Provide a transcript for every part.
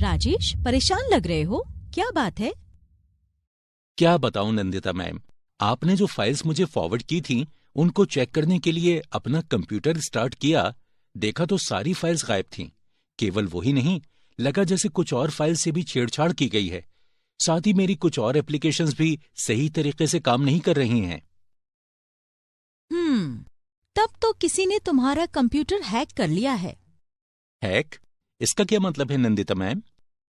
राजेश, परेशान लग रहे हो, क्या बात है? क्या बताऊं नंदिता मैम, आपने जो फाइल्स मुझे फॉरवर्ड की थी उनको चेक करने के लिए अपना कंप्यूटर स्टार्ट किया, देखा तो सारी फाइल्स गायब थीं। केवल वही नहीं, लगा जैसे कुछ और फाइल से भी छेड़छाड़ की गई है। साथ ही मेरी कुछ और एप्लीकेशंस भी सही तरीके से काम नहीं कर रही हैं। तब तो किसी ने तुम्हारा कंप्यूटर हैक कर लिया है। हैक? इसका क्या मतलब है नंदिता मैम?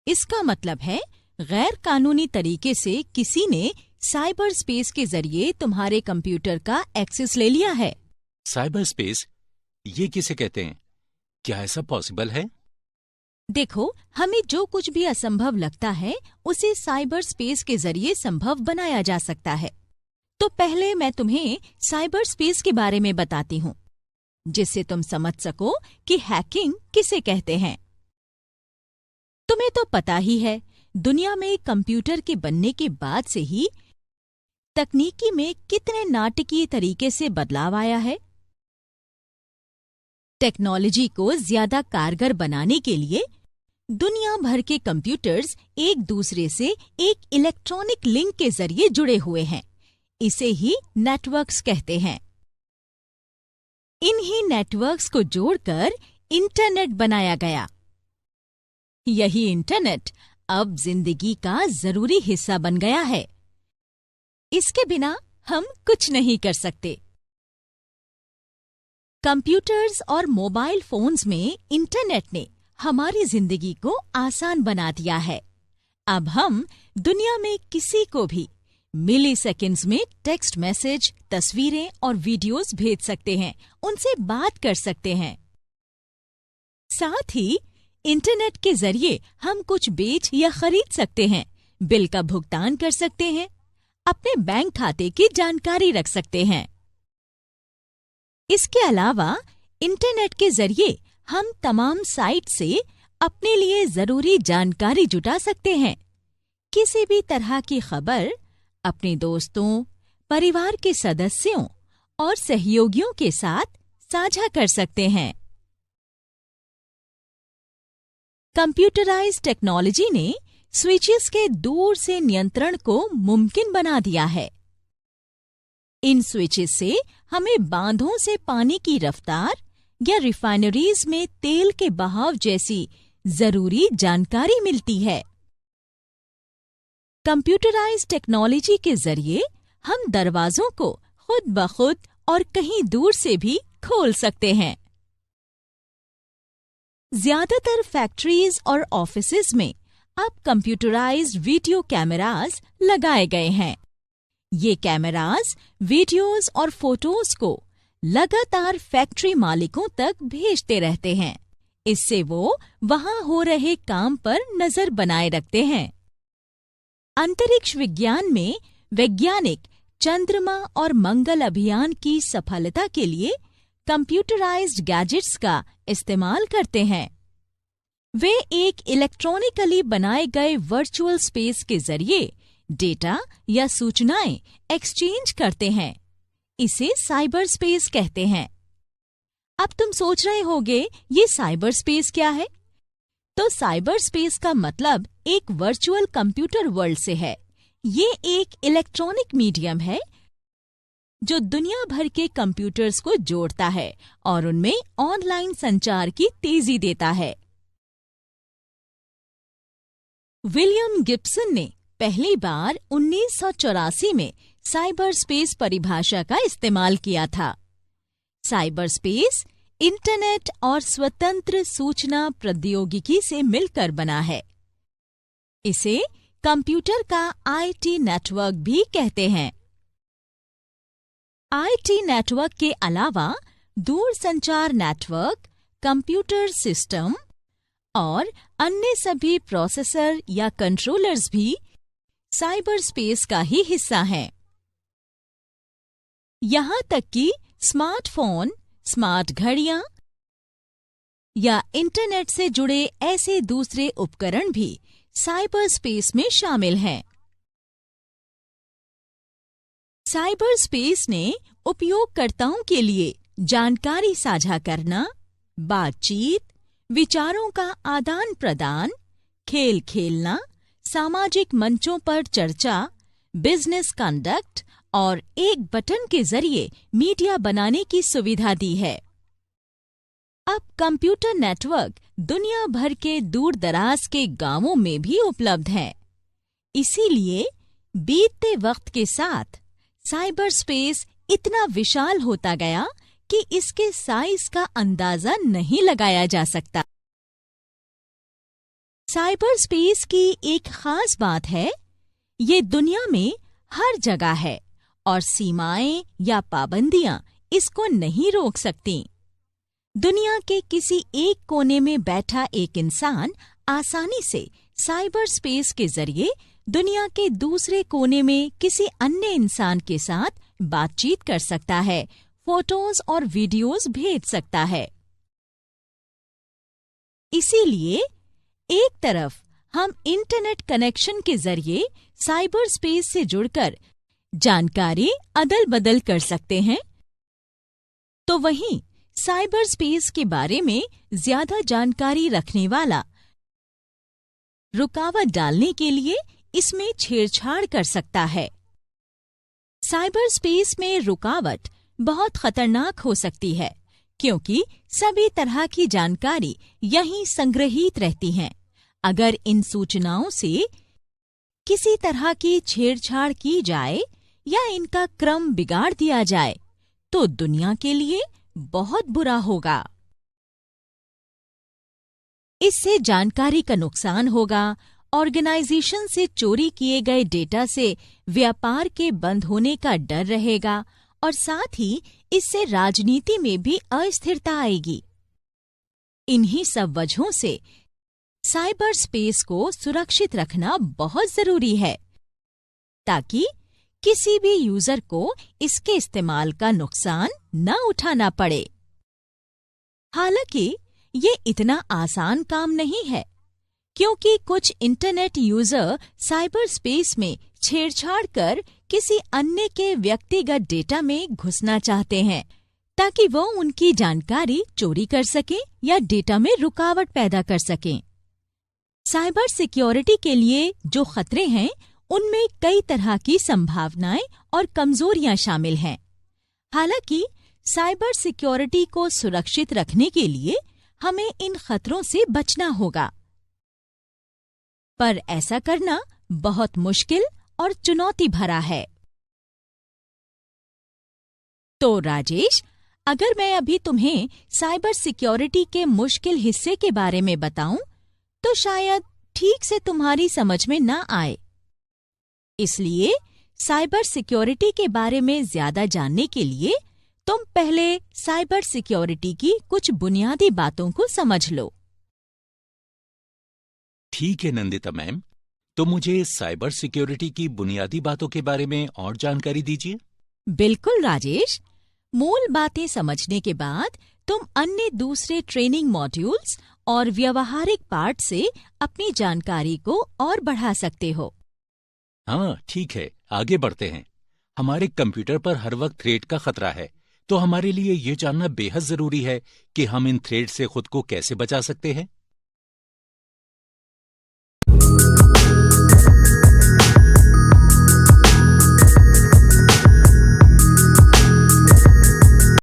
इसका मतलब है गैर कानूनी तरीके से किसी ने साइबर स्पेस के जरिए तुम्हारे कंप्यूटर का एक्सेस ले लिया है। Cyber space? ये किसे कहते हैं? क्या ऐसा पॉसिबल है? देखो, हमें जो कुछ भी असंभव लगता है उसे साइबर स्पेस के जरिए संभव बनाया जा सकता है। तो पहले मैं तुम्हें साइबर स्पेस के बारे में बताती हूँ, जिससे तुम समझ सको कि हैकिंग किसे कहते हैं। तुम्हें तो पता ही है, दुनिया में कंप्यूटर के बनने के बाद से ही तकनीकी में कितने नाटकीय तरीके से बदलाव आया है। टेक्नोलॉजी को ज्यादा कारगर बनाने के लिए दुनिया भर के कंप्यूटर्स एक दूसरे से एक इलेक्ट्रॉनिक लिंक के जरिए जुड़े हुए हैं। इसे ही नेटवर्क्स कहते हैं। इन्हीं नेटवर्क्स को जोड़कर इंटरनेट बनाया गया। यही इंटरनेट अब जिंदगी का जरूरी हिस्सा बन गया है। इसके बिना हम कुछ नहीं कर सकते। कंप्यूटर्स और मोबाइल फोन्स में इंटरनेट ने हमारी जिंदगी को आसान बना दिया है। अब हम दुनिया में किसी को भी मिली सेकेंड्स में टेक्स्ट मैसेज, तस्वीरें और वीडियोस भेज सकते हैं, उनसे बात कर सकते हैं। साथ ही इंटरनेट के जरिए हम कुछ बेच या खरीद सकते हैं, बिल का भुगतान कर सकते हैं, अपने बैंक खाते की जानकारी रख सकते हैं। इसके अलावा इंटरनेट के जरिए हम तमाम साइट से अपने लिए जरूरी जानकारी जुटा सकते हैं। किसी भी तरह की खबर अपने दोस्तों, परिवार के सदस्यों और सहयोगियों के साथ साझा कर सकते हैं। कंप्यूटराइज्ड टेक्नोलॉजी ने स्विचेस के दूर से नियंत्रण को मुमकिन बना दिया है। इन स्विचेस से हमें बांधों से पानी की रफ्तार या रिफाइनरीज में तेल के बहाव जैसी जरूरी जानकारी मिलती है। कंप्यूटराइज्ड टेक्नोलॉजी के जरिए हम दरवाजों को खुद ब खुद और कहीं दूर से भी खोल सकते हैं। ज्यादातर फैक्ट्रीज और ऑफिसेज में अब कंप्यूटराइज्ड वीडियो कैमरास लगाए गए हैं। ये कैमरास वीडियोस और फोटोज को लगातार फैक्ट्री मालिकों तक भेजते रहते हैं। इससे वो वहां हो रहे काम पर नजर बनाए रखते हैं। अंतरिक्ष विज्ञान में वैज्ञानिक चंद्रमा और मंगल अभियान की सफलता के लिए कंप्यूटराइज्ड गैजेट्स का इस्तेमाल करते हैं। वे एक इलेक्ट्रॉनिकली बनाए गए वर्चुअल स्पेस के जरिए डेटा या सूचनाएं एक्सचेंज करते हैं। इसे साइबर स्पेस कहते हैं। अब तुम सोच रहे होगे, ये साइबर स्पेस क्या है? तो साइबर स्पेस का मतलब एक वर्चुअल कंप्यूटर वर्ल्ड से है। ये एक इलेक्ट्रॉनिक मीडियम है जो दुनिया भर के कंप्यूटर्स को जोड़ता है और उनमें ऑनलाइन संचार की तेजी देता है। विलियम गिब्सन ने पहली बार 1984 में साइबर स्पेस परिभाषा का इस्तेमाल किया था। साइबर स्पेस इंटरनेट और स्वतंत्र सूचना प्रौद्योगिकी से मिलकर बना है। इसे कंप्यूटर का आईटी नेटवर्क भी कहते हैं। आईटी नेटवर्क के अलावा दूरसंचार नेटवर्क, कंप्यूटर सिस्टम और अन्य सभी प्रोसेसर या कंट्रोलर्स भी साइबर स्पेस का ही हिस्सा हैं। यहाँ तक कि स्मार्टफोन, स्मार्ट घड़ियां या इंटरनेट से जुड़े ऐसे दूसरे उपकरण भी साइबर स्पेस में शामिल हैं। साइबर स्पेस ने उपयोगकर्ताओं के लिए जानकारी साझा करना, बातचीत, विचारों का आदान प्रदान, खेल खेलना, सामाजिक मंचों पर चर्चा, बिजनेस कंडक्ट और एक बटन के जरिए मीडिया बनाने की सुविधा दी है। अब कंप्यूटर नेटवर्क दुनिया भर के दूर दराज के गांवों में भी उपलब्ध हैं। इसीलिए बीतते वक्त के साथ साइबर स्पेस इतना विशाल होता गया कि इसके साइज का अंदाजा नहीं लगाया जा सकता। साइबर स्पेस की एक खास बात है, ये दुनिया में हर जगह है और सीमाएं या पाबंदियां इसको नहीं रोक सकती। दुनिया के किसी एक कोने में बैठा एक इंसान आसानी से साइबर स्पेस के जरिए दुनिया के दूसरे कोने में किसी अन्य इंसान के साथ बातचीत कर सकता है, फोटोज और वीडियोस भेज सकता है। इसीलिए एक तरफ हम इंटरनेट कनेक्शन के जरिए साइबर स्पेस से जुड़कर जानकारी अदल बदल कर सकते हैं, तो वहीं साइबर स्पेस के बारे में ज्यादा जानकारी रखने वाला रुकावट डालने के लिए इसमें छेड़छाड़ कर सकता है। साइबर स्पेस में रुकावट बहुत खतरनाक हो सकती है, क्योंकि सभी तरह की जानकारी यहीं संग्रहित रहती है। अगर इन सूचनाओं से किसी तरह की छेड़छाड़ की जाए या इनका क्रम बिगाड़ दिया जाए, तो दुनिया के लिए बहुत बुरा होगा। इससे जानकारी का नुकसान होगा, ऑर्गेनाइजेशन से चोरी किए गए डेटा से व्यापार के बंद होने का डर रहेगा और साथ ही इससे राजनीति में भी अस्थिरता आएगी। इन्हीं सब वजहों से साइबर स्पेस को सुरक्षित रखना बहुत जरूरी है, ताकि किसी भी यूजर को इसके इस्तेमाल का नुकसान न उठाना पड़े। हालांकि ये इतना आसान काम नहीं है, क्योंकि कुछ इंटरनेट यूजर साइबर स्पेस में छेड़छाड़ कर किसी अन्य के व्यक्तिगत डेटा में घुसना चाहते हैं, ताकि वो उनकी जानकारी चोरी कर सकें या डेटा में रुकावट पैदा कर सकें। साइबर सिक्योरिटी के लिए जो खतरे हैं, उनमें कई तरह की संभावनाएं और कमजोरियां शामिल हैं। हालांकि साइबर सिक्योरिटी को सुरक्षित रखने के लिए हमें इन खतरों से बचना होगा, पर ऐसा करना बहुत मुश्किल और चुनौती भरा है। तो राजेश, अगर मैं अभी तुम्हें साइबर सिक्योरिटी के मुश्किल हिस्से के बारे में बताऊं, तो शायद ठीक से तुम्हारी समझ में ना आए। इसलिए साइबर सिक्योरिटी के बारे में ज्यादा जानने के लिए तुम पहले साइबर सिक्योरिटी की कुछ बुनियादी बातों को समझ लो। ठीक है नंदिता मैम, तो मुझे साइबर सिक्योरिटी की बुनियादी बातों के बारे में और जानकारी दीजिए। बिल्कुल राजेश, मूल बातें समझने के बाद तुम अन्य दूसरे ट्रेनिंग मॉड्यूल्स और व्यवहारिक पार्ट से अपनी जानकारी को और बढ़ा सकते हो। हाँ ठीक है, आगे बढ़ते हैं। हमारे कंप्यूटर पर हर वक्त थ्रेट का खतरा है, तो हमारे लिए ये जानना बेहद जरूरी है कि हम इन थ्रेट से खुद को कैसे बचा सकते हैं।